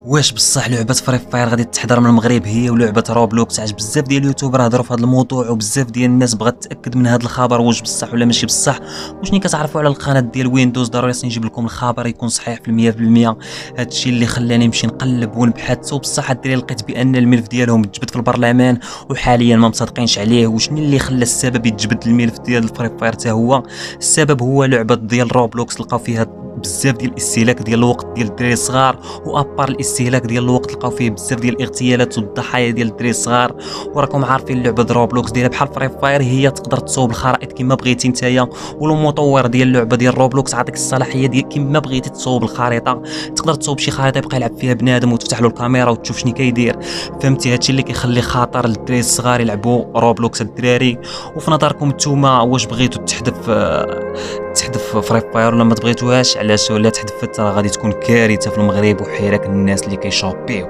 واش بصح لعبه فري فاير غادي تحضر من المغرب هي ولعبه روبلوكس؟ عاد بزاف ديال اليوتيوبر هضروا في هذا الموضوع وبزاف ديال الناس بغات تاكد من هذا الخبر واش بصح ولا ماشي بصح. وشني كتعرفوا على القناه ديال ويندوز؟ ضروري خصني نجيب لكم الخبر يكون صحيح في 100%. هادشي اللي خلاني نمشي نقلب ونبحث، وبصح الدراري لقيت بان الملف ديالهم تجبد في البرلمان وحاليا ما مصدقينش عليه. وشنو اللي خلى السبب يتجبد الملف ديال الفري فاير؟ حتى هو السبب هو لعبه ديال روبلوكس لقاو فيها بزاف ديال الاستهلاك ديال الوقت ديال الدراري الصغار، وابار الاستهلاك ديال الوقت لقاو فيه بزاف ديال الاغتيالات والضحايا ديال الدراري الصغار. وراكم عارفين لعبه روبلوكس دايره بحال فري فاير، هي تقدر تصوب الخرائط كما بغيتي نتايا، ولو مطور ديال اللعبه ديال روبلوكس عطيك الصلاحيه ديال كما بغيتي تصوب الخريطه. تقدر تصوب شي خريطه يبقى يلعب فيها بنادم وتفتح له الكاميرا وتشوف شنو كيدير. فهمتي؟ هادشي اللي كيخلي خاطر للدراري الصغار يلعبوا روبلوكس الدراري. وفي نظركم نتوما واش بغيتوا تحذف فري فاير ولا ما تبغيتوهاش؟ علاش؟ ولا تحذفت راه غادي تكون كارثه في المغرب وحيراك الناس اللي كيشوبيو.